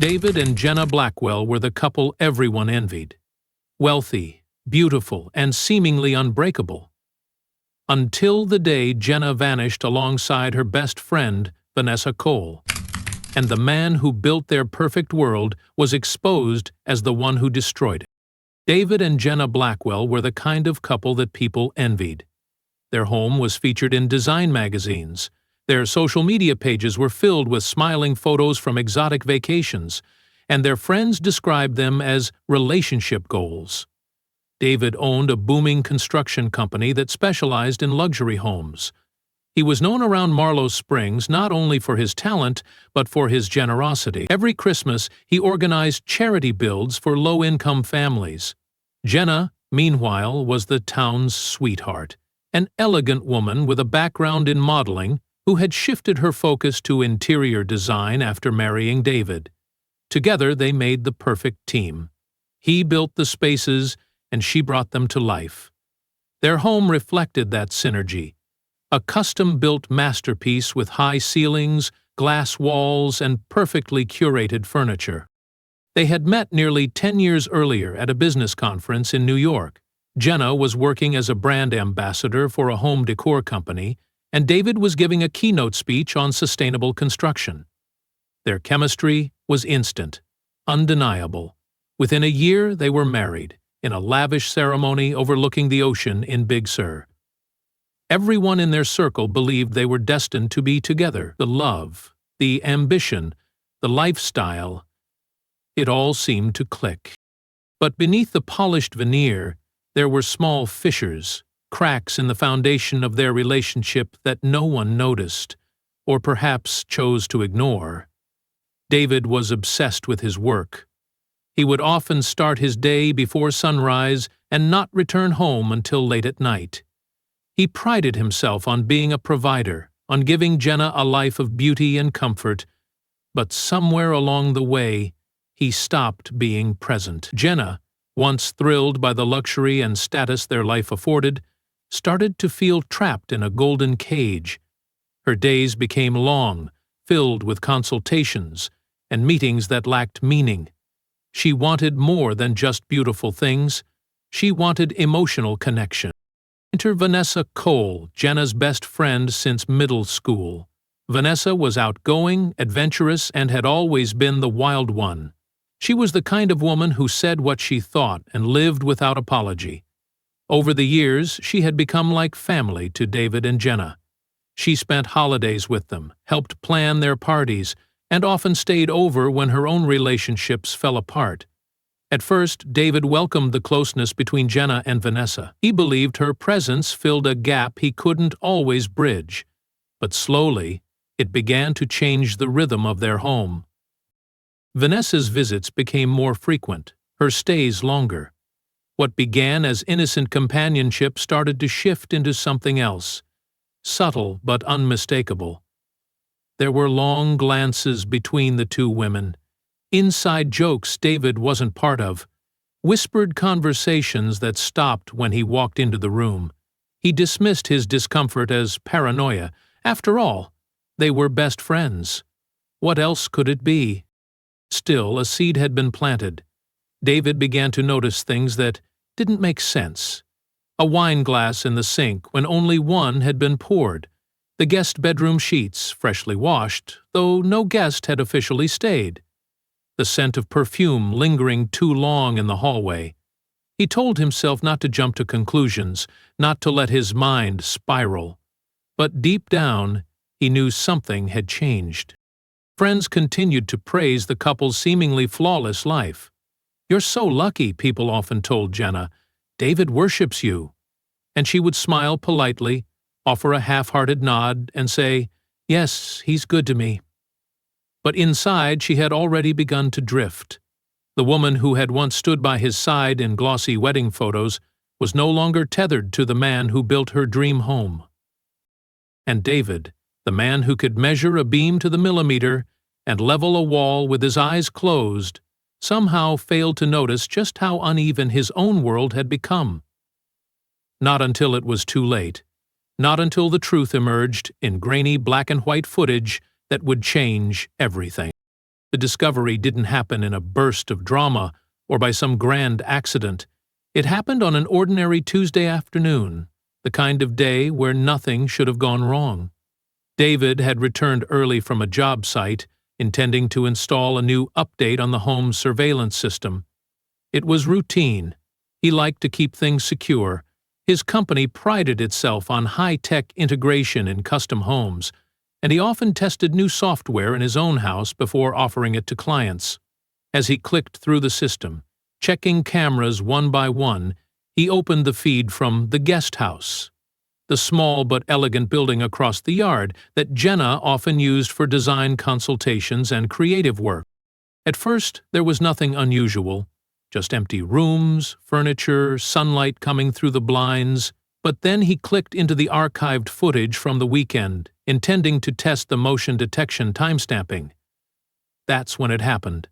David and Jenna Blackwell were the couple everyone envied. Wealthy, beautiful, and seemingly unbreakable. Until the day Jenna vanished alongside her best friend, Vanessa Cole, and the man who built their perfect world was exposed as the one who destroyed it. David and Jenna Blackwell were the kind of couple that people envied. Their home was featured in design magazines. Their social media pages were filled with smiling photos from exotic vacations, and their friends described them as relationship goals. David owned a booming construction company that specialized in luxury homes. He was known around Marlowe Springs not only for his talent, but for his generosity. Every Christmas, he organized charity builds for low-income families. Jenna, meanwhile, was the town's sweetheart, an elegant woman with a background in modeling who had shifted her focus to interior design after marrying David. Together, they made the perfect team. He built the spaces, and she brought them to life. Their home reflected that synergy, a custom-built masterpiece with high ceilings, glass walls, and perfectly curated furniture. They had met nearly 10 years earlier at a business conference in New York. Jenna was working as a brand ambassador for a home decor company, and David was giving a keynote speech on sustainable construction. Their chemistry was instant, undeniable. Within a year, they were married, in a lavish ceremony overlooking the ocean in Big Sur. Everyone in their circle believed they were destined to be together. The love, the ambition, the lifestyle, it all seemed to click. But beneath the polished veneer, there were small fissures, cracks in the foundation of their relationship that no one noticed, or perhaps chose to ignore. David was obsessed with his work. He would often start his day before sunrise and not return home until late at night. He prided himself on being a provider, on giving Jenna a life of beauty and comfort, but somewhere along the way, he stopped being present. Jenna, once thrilled by the luxury and status their life afforded, started to feel trapped in a golden cage. Her days became long, filled with consultations and meetings that lacked meaning. She wanted more than just beautiful things. She wanted emotional connection. Enter Vanessa Cole, Jenna's best friend since middle school. Vanessa was outgoing, adventurous, and had always been the wild one. She was the kind of woman who said what she thought and lived without apology. Over the years, she had become like family to David and Jenna. She spent holidays with them, helped plan their parties, and often stayed over when her own relationships fell apart. At first, David welcomed the closeness between Jenna and Vanessa. He believed her presence filled a gap he couldn't always bridge. But slowly, it began to change the rhythm of their home. Vanessa's visits became more frequent, her stays longer. What began as innocent companionship started to shift into something else, subtle but unmistakable. There were long glances between the two women, inside jokes David wasn't part of, whispered conversations that stopped when he walked into the room. He dismissed his discomfort as paranoia. After all, they were best friends. What else could it be? Still, a seed had been planted. David began to notice things that didn't make sense. A wine glass in the sink when only one had been poured. The guest bedroom sheets, freshly washed, though no guest had officially stayed. The scent of perfume lingering too long in the hallway. He told himself not to jump to conclusions, not to let his mind spiral. But deep down, he knew something had changed. Friends continued to praise the couple's seemingly flawless life. "You're so lucky," people often told Jenna. "David worships you." And she would smile politely, offer a half-hearted nod, and say, "Yes, he's good to me." But inside she had already begun to drift. The woman who had once stood by his side in glossy wedding photos was no longer tethered to the man who built her dream home. And David, the man who could measure a beam to the millimeter and level a wall with his eyes closed, somehow failed to notice just how uneven his own world had become. Not until it was too late. Not until the truth emerged in grainy black and white footage that would change everything. The discovery didn't happen in a burst of drama or by some grand accident. It happened on an ordinary Tuesday afternoon, the kind of day where nothing should have gone wrong. David had returned early from a job site, intending to install a new update on the home's surveillance system. It was routine. He liked to keep things secure. His company prided itself on high-tech integration in custom homes, and he often tested new software in his own house before offering it to clients. As he clicked through the system, checking cameras one by one, he opened the feed from the guest house, the small but elegant building across the yard that Jenna often used for design consultations and creative work. At first, there was nothing unusual, just empty rooms, furniture, sunlight coming through the blinds. But then he clicked into the archived footage from the weekend, intending to test the motion detection timestamping. That's when it happened.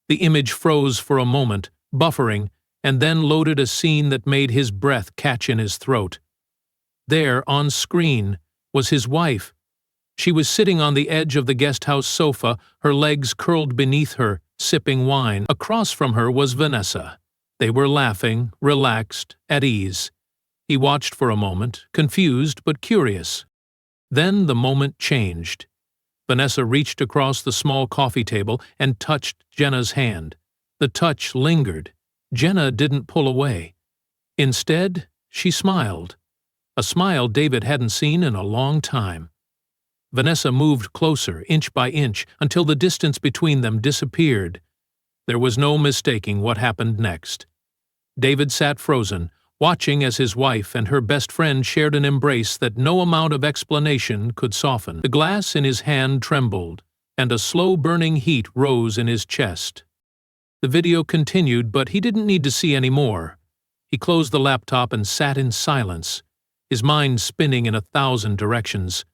The image froze for a moment, buffering, and then loaded a scene that made his breath catch in his throat. There, on screen, was his wife. She was sitting on the edge of the guesthouse sofa, her legs curled beneath her, sipping wine. Across from her was Vanessa. They were laughing, relaxed, at ease. He watched for a moment, confused but curious. Then the moment changed. Vanessa reached across the small coffee table and touched Jenna's hand. The touch lingered. Jenna didn't pull away. Instead, she smiled. A smile David hadn't seen in a long time. Vanessa moved closer, inch by inch, until the distance between them disappeared. There was no mistaking what happened next. David sat frozen, watching as his wife and her best friend shared an embrace that no amount of explanation could soften. The glass in his hand trembled, and a slow-burning heat rose in his chest. The video continued, but he didn't need to see any more. He closed the laptop and sat in silence, his mind spinning in 1,000 directions.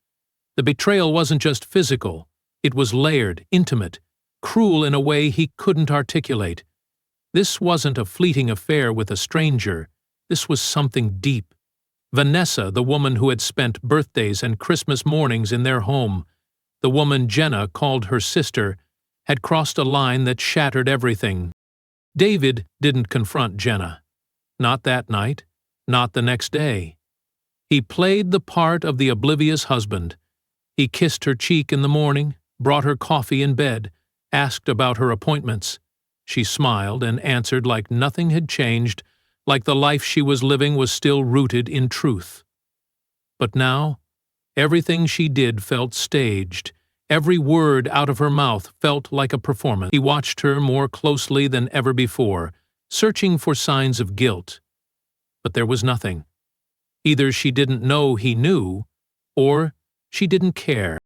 The betrayal wasn't just physical. It was layered, intimate, cruel in a way he couldn't articulate. This wasn't a fleeting affair with a stranger. This was something deep. Vanessa, the woman who had spent birthdays and Christmas mornings in their home, the woman Jenna called her sister, had crossed a line that shattered everything. David didn't confront Jenna. Not that night, not the next day. He played the part of the oblivious husband. He kissed her cheek in the morning, brought her coffee in bed, asked about her appointments. She smiled and answered like nothing had changed, like the life she was living was still rooted in truth. But now, everything she did felt staged. Every word out of her mouth felt like a performance. He watched her more closely than ever before, searching for signs of guilt. But there was nothing. Either she didn't know he knew, or she didn't care.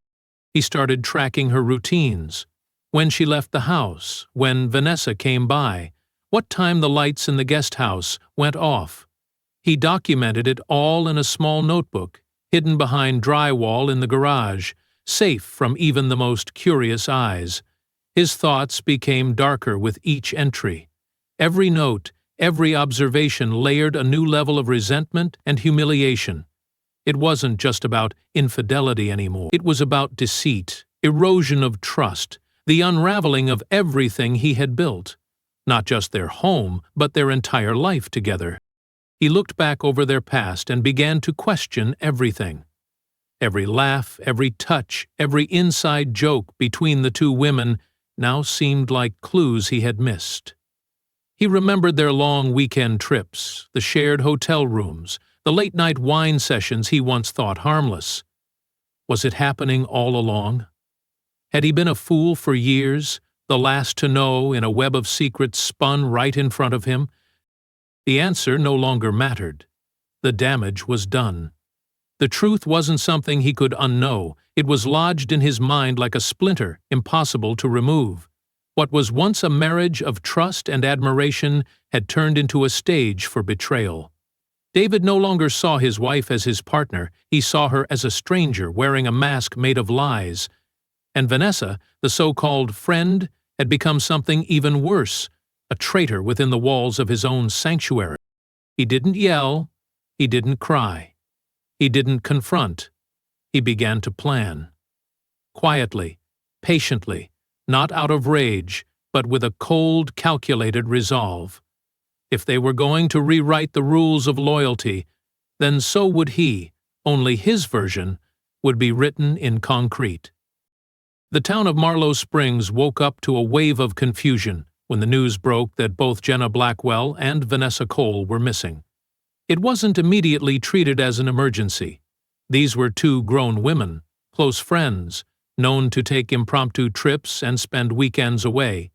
He started tracking her routines. When she left the house, when Vanessa came by, what time the lights in the guest house went off. He documented it all in a small notebook, hidden behind drywall in the garage, safe from even the most curious eyes. His thoughts became darker with each entry. Every note, every observation layered a new level of resentment and humiliation. It wasn't just about infidelity anymore. It was about deceit, erosion of trust, the unraveling of everything he had built. Not just their home, but their entire life together. He looked back over their past and began to question everything. Every laugh, every touch, every inside joke between the two women now seemed like clues he had missed. He remembered their long weekend trips, the shared hotel rooms, the late-night wine sessions he once thought harmless. Was it happening all along? Had he been a fool for years, the last to know in a web of secrets spun right in front of him? The answer no longer mattered. The damage was done. The truth wasn't something he could unknow. It was lodged in his mind like a splinter, impossible to remove. What was once a marriage of trust and admiration had turned into a stage for betrayal. David no longer saw his wife as his partner. He saw her as a stranger wearing a mask made of lies. And Vanessa, the so-called friend, had become something even worse, a traitor within the walls of his own sanctuary. He didn't yell. He didn't cry. He didn't confront. He began to plan. Quietly, patiently, not out of rage, but with a cold, calculated resolve. If they were going to rewrite the rules of loyalty, then so would he, only his version would be written in concrete. The town of Marlowe Springs woke up to a wave of confusion when the news broke that both Jenna Blackwell and Vanessa Cole were missing. It wasn't immediately treated as an emergency. These were two grown women, close friends, known to take impromptu trips and spend weekends away.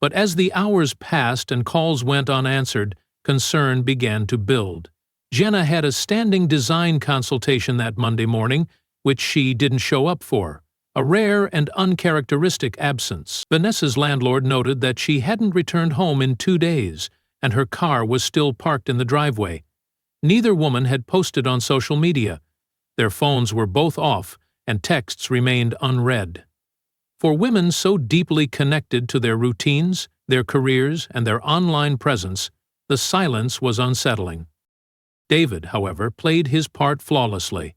But as the hours passed and calls went unanswered, concern began to build. Jenna had a standing design consultation that Monday morning, which she didn't show up for, a rare and uncharacteristic absence. Vanessa's landlord noted that she hadn't returned home in 2 days, and her car was still parked in the driveway. Neither woman had posted on social media. Their phones were both off, and texts remained unread. For women so deeply connected to their routines, their careers, and their online presence, the silence was unsettling. David, however, played his part flawlessly.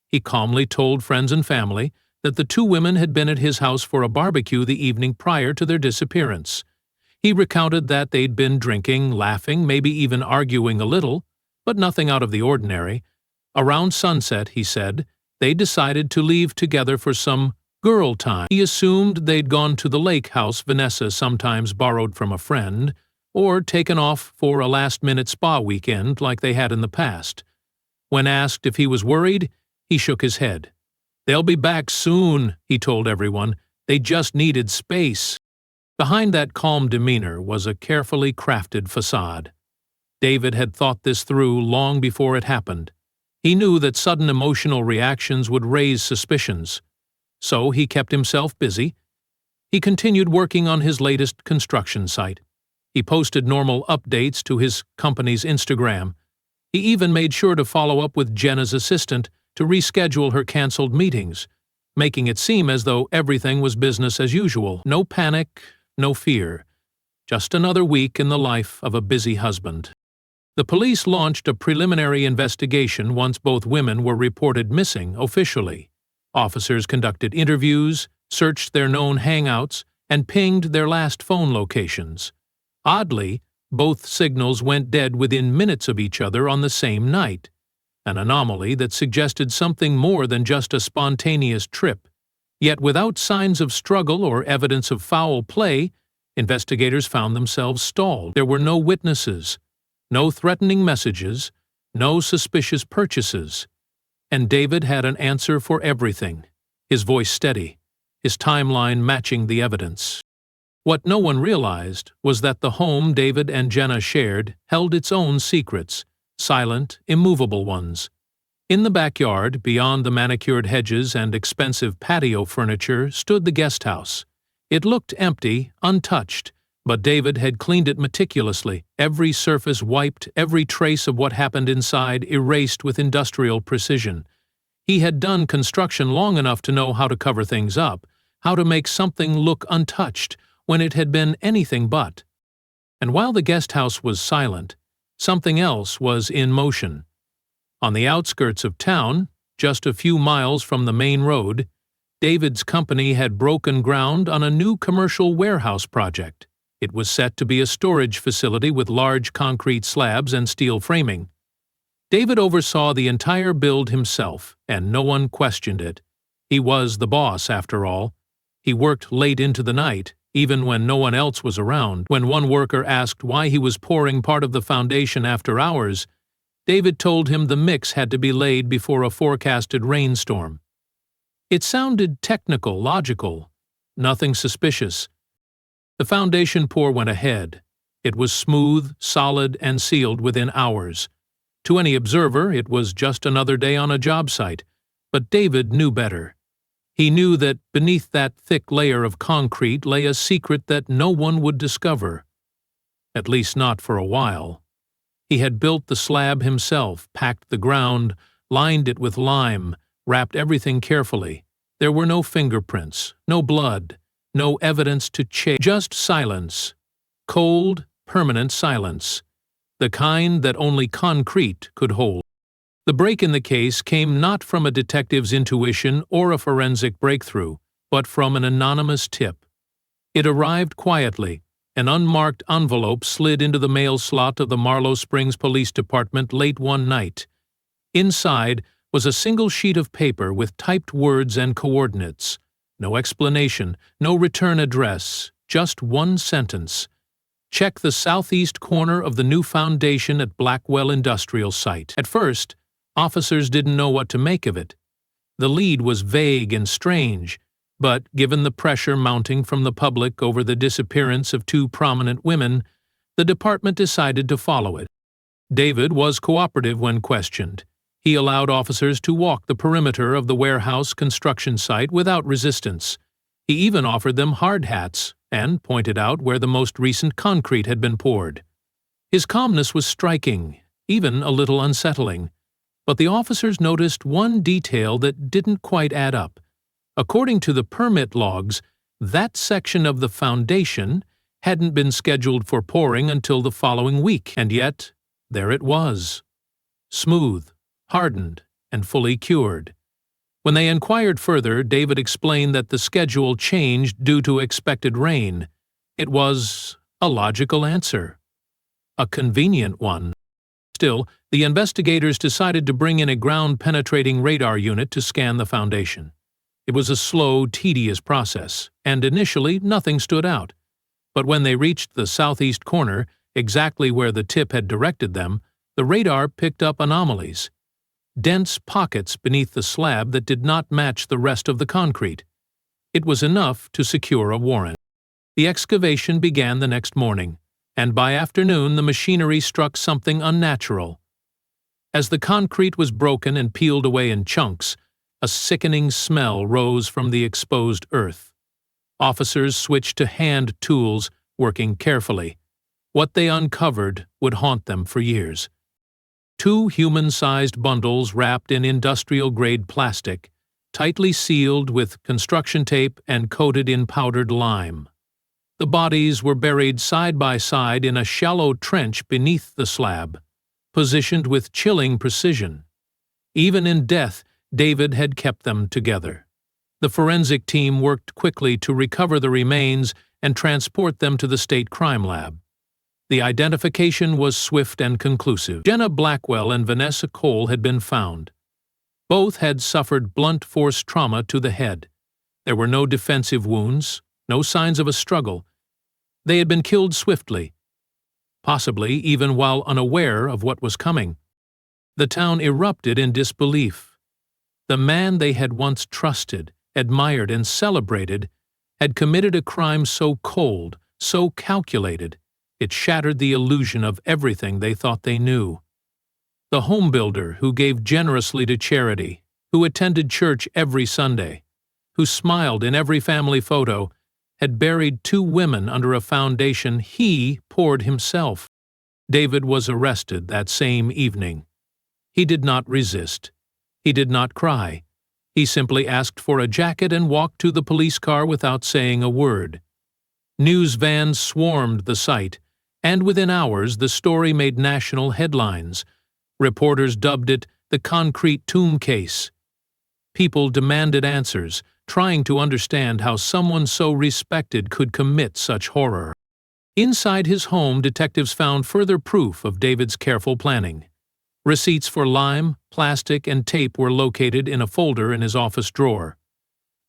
He calmly told friends and family that the two women had been at his house for a barbecue the evening prior to their disappearance. He recounted that they'd been drinking, laughing, maybe even arguing a little, but nothing out of the ordinary. Around sunset, he said, they decided to leave together for some girl time. He assumed they'd gone to the lake house Vanessa sometimes borrowed from a friend, or taken off for a last-minute spa weekend like they had in the past. When asked if he was worried, he shook his head. "They'll be back soon," he told everyone. "They just needed space." Behind that calm demeanor was a carefully crafted facade. David had thought this through long before it happened. He knew that sudden emotional reactions would raise suspicions. So he kept himself busy. He continued working on his latest construction site. He posted normal updates to his company's Instagram. He even made sure to follow up with Jenna's assistant to reschedule her canceled meetings, making it seem as though everything was business as usual. No panic, no fear. Just another week in the life of a busy husband. The police launched a preliminary investigation once both women were reported missing officially. Officers conducted interviews, searched their known hangouts, and pinged their last phone locations. Oddly, both signals went dead within minutes of each other on the same night, an anomaly that suggested something more than just a spontaneous trip. Yet without signs of struggle or evidence of foul play, investigators found themselves stalled. There were no witnesses, no threatening messages, no suspicious purchases. And David had an answer for everything, his voice steady, his timeline matching the evidence. What no one realized was that the home David and Jenna shared held its own secrets, silent, immovable ones. In the backyard, beyond the manicured hedges and expensive patio furniture, stood the guest house. It looked empty, untouched, but David had cleaned it meticulously, every surface wiped, every trace of what happened inside erased with industrial precision. He had done construction long enough to know how to cover things up, how to make something look untouched when it had been anything but. And while the guest house was silent, something else was in motion. On the outskirts of town, just a few miles from the main road, David's company had broken ground on a new commercial warehouse project. It was set to be a storage facility with large concrete slabs and steel framing. David oversaw the entire build himself, and no one questioned it. He was the boss, after all. He worked late into the night, even when no one else was around. When one worker asked why he was pouring part of the foundation after hours, David told him the mix had to be laid before a forecasted rainstorm. It sounded technical, logical, nothing suspicious. The foundation pour went ahead. It was smooth, solid, and sealed within hours. To any observer, it was just another day on a job site, but David knew better. He knew that beneath that thick layer of concrete lay a secret that no one would discover. At least not for a while. He had built the slab himself, packed the ground, lined it with lime, wrapped everything carefully. There were no fingerprints, no blood, no evidence to chase, just silence. Cold, permanent silence. The kind that only concrete could hold. The break in the case came not from a detective's intuition or a forensic breakthrough, but from an anonymous tip. It arrived quietly. An unmarked envelope slid into the mail slot of the Marlowe Springs Police Department late one night. Inside was a single sheet of paper with typed words and coordinates. No explanation, no return address, just one sentence. Check the southeast corner of the new foundation at Blackwell Industrial Site. At first, officers didn't know what to make of it. The lead was vague and strange, but given the pressure mounting from the public over the disappearance of two prominent women, the department decided to follow it. David was cooperative when questioned. He allowed officers to walk the perimeter of the warehouse construction site without resistance. He even offered them hard hats and pointed out where the most recent concrete had been poured. His calmness was striking, even a little unsettling. But the officers noticed one detail that didn't quite add up. According to the permit logs, that section of the foundation hadn't been scheduled for pouring until the following week, and yet there it was. Smooth, hardened, and fully cured. When they inquired further, David explained that the schedule changed due to expected rain. It was a logical answer. A convenient one. Still, the investigators decided to bring in a ground-penetrating radar unit to scan the foundation. It was a slow, tedious process, and initially nothing stood out. But when they reached the southeast corner, exactly where the tip had directed them, the radar picked up anomalies. Dense pockets beneath the slab that did not match the rest of the concrete. It was enough to secure a warrant. The excavation began the next morning, and by afternoon the machinery struck something unnatural. As the concrete was broken and peeled away in chunks, a sickening smell rose from the exposed earth. Officers switched to hand tools, working carefully. What they uncovered would haunt them for years. Two human-sized bundles wrapped in industrial-grade plastic, tightly sealed with construction tape and coated in powdered lime. The bodies were buried side by side in a shallow trench beneath the slab, positioned with chilling precision. Even in death, David had kept them together. The forensic team worked quickly to recover the remains and transport them to the state crime lab. The identification was swift and conclusive. Jenna Blackwell and Vanessa Cole had been found. Both had suffered blunt force trauma to the head. There were no defensive wounds, no signs of a struggle. They had been killed swiftly, possibly even while unaware of what was coming. The town erupted in disbelief. The man they had once trusted, admired, and celebrated had committed a crime so cold, so calculated, it shattered the illusion of everything they thought they knew. The home builder who gave generously to charity, who attended church every Sunday, who smiled in every family photo, had buried two women under a foundation he poured himself. David was arrested that same evening. He did not resist. He did not cry. He simply asked for a jacket and walked to the police car without saying a word. News vans swarmed the site, and within hours the story made national headlines. Reporters dubbed it the concrete tomb case. People demanded answers, trying to understand how someone so respected could commit such horror. Inside his home, detectives found further proof of David's careful planning. Receipts for lime, plastic, and tape were located in a folder in his office drawer.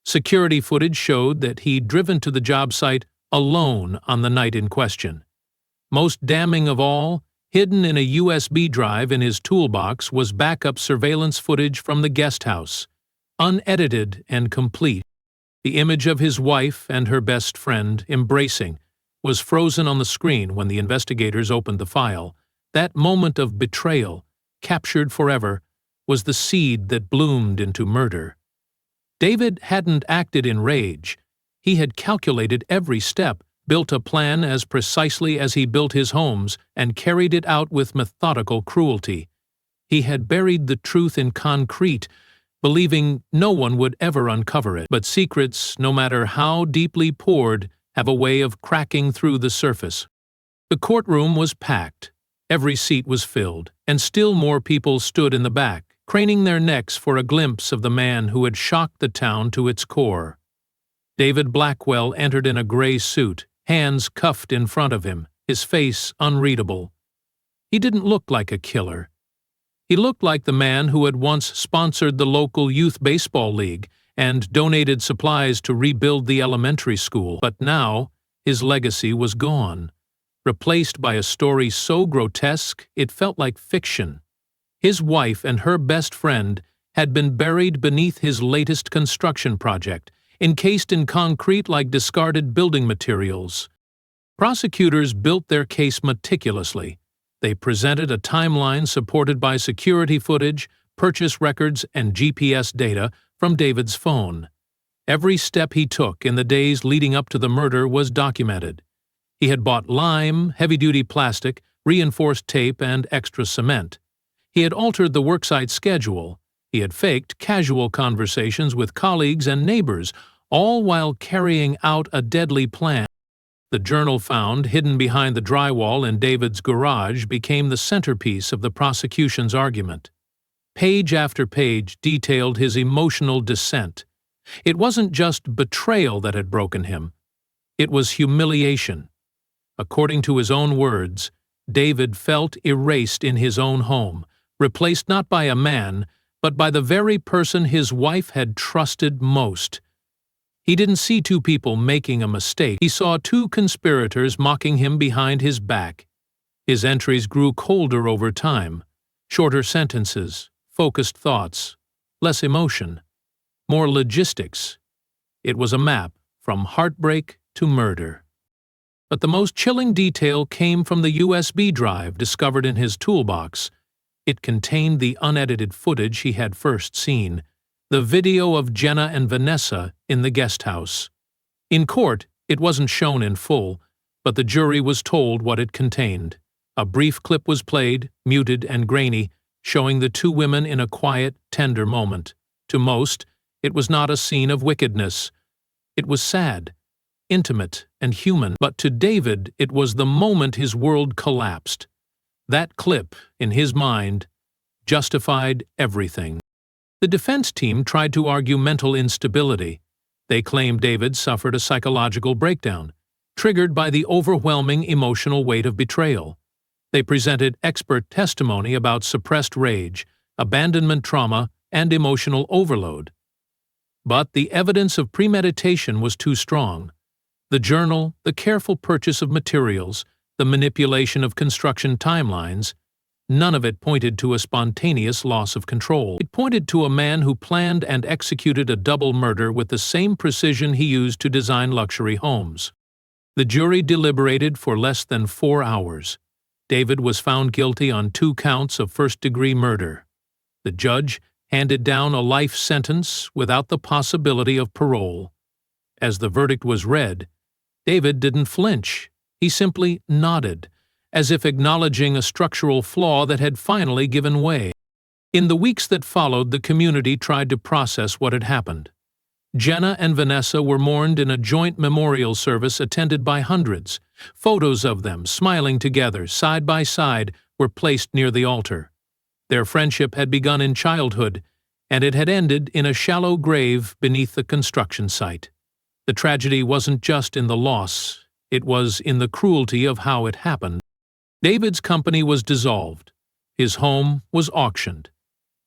Security footage showed that he'd driven to the job site alone on the night in question. Most damning of all, hidden in a USB drive in his toolbox was backup surveillance footage from the guest house, unedited and complete. The image of his wife and her best friend embracing was frozen on the screen when the investigators opened the file. That moment of betrayal, captured forever, was the seed that bloomed into murder. David hadn't acted in rage. He had calculated every step, built a plan as precisely as he built his homes, and carried it out with methodical cruelty. He had buried the truth in concrete, believing no one would ever uncover it. But secrets, no matter how deeply poured, have a way of cracking through the surface. The courtroom was packed. Every seat was filled, and still more people stood in the back, craning their necks for a glimpse of the man who had shocked the town to its core. David Blackwell entered in a gray suit, hands cuffed in front of him, his face unreadable. He didn't look like a killer. He looked like the man who had once sponsored the local youth baseball league and donated supplies to rebuild the elementary school. But now, his legacy was gone, replaced by a story so grotesque it felt like fiction. His wife and her best friend had been buried beneath his latest construction project, encased in concrete like discarded building materials. Prosecutors built their case meticulously. They presented a timeline supported by security footage, purchase records, and GPS data from David's phone. Every step he took in the days leading up to the murder was documented. He had bought lime, heavy-duty plastic, reinforced tape, and extra cement. He had altered the worksite schedule. He had faked casual conversations with colleagues and neighbors, all while carrying out a deadly plan. The journal found hidden behind the drywall in David's garage became the centerpiece of the prosecution's argument. Page after page detailed his emotional descent. It wasn't just betrayal that had broken him. It was humiliation. According to his own words, David felt erased in his own home, replaced not by a man, but by the very person his wife had trusted most. He didn't see two people making a mistake. He saw two conspirators mocking him behind his back. His entries grew colder over time. Shorter sentences, focused thoughts, less emotion, more logistics. It was a map from heartbreak to murder. But the most chilling detail came from the USB drive discovered in his toolbox. It contained the unedited footage he had first seen, the video of Jenna and Vanessa in the guest house. In court, it wasn't shown in full, but the jury was told what it contained. A brief clip was played, muted and grainy, showing the two women in a quiet, tender moment. To most, it was not a scene of wickedness. It was sad, intimate, and human, but to David it was the moment his world collapsed. That clip, in his mind, justified everything. The defense team tried to argue mental instability. They claimed David suffered a psychological breakdown, triggered by the overwhelming emotional weight of betrayal. They presented expert testimony about suppressed rage, abandonment trauma, and emotional overload. But the evidence of premeditation was too strong. The journal, the careful purchase of materials, the manipulation of construction timelines, none of it pointed to a spontaneous loss of control. It pointed to a man who planned and executed a double murder with the same precision he used to design luxury homes. The jury deliberated for less than 4 hours. David was found guilty on 2 counts of first-degree murder. The judge handed down a life sentence without the possibility of parole. As the verdict was read, David didn't flinch. He simply nodded, as if acknowledging a structural flaw that had finally given way. In the weeks that followed, the community tried to process what had happened. Jenna and Vanessa were mourned in a joint memorial service attended by hundreds. Photos of them, smiling together, side by side, were placed near the altar. Their friendship had begun in childhood, and it had ended in a shallow grave beneath the construction site. The tragedy wasn't just in the loss, it was in the cruelty of how it happened. David's company was dissolved. His home was auctioned.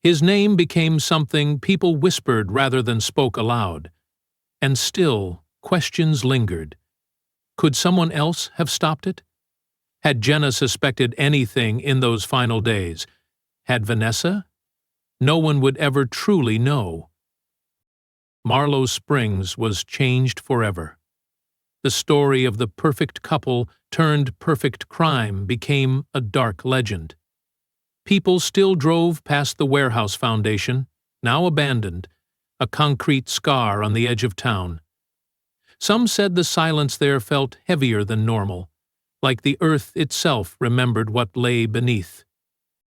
His name became something people whispered rather than spoke aloud. And still, questions lingered. Could someone else have stopped it? Had Jenna suspected anything in those final days? Had Vanessa? No one would ever truly know. Marlowe Springs was changed forever. The story of the perfect couple turned perfect crime became a dark legend. People still drove past the warehouse foundation, now abandoned, a concrete scar on the edge of town. Some said the silence there felt heavier than normal, like the earth itself remembered what lay beneath.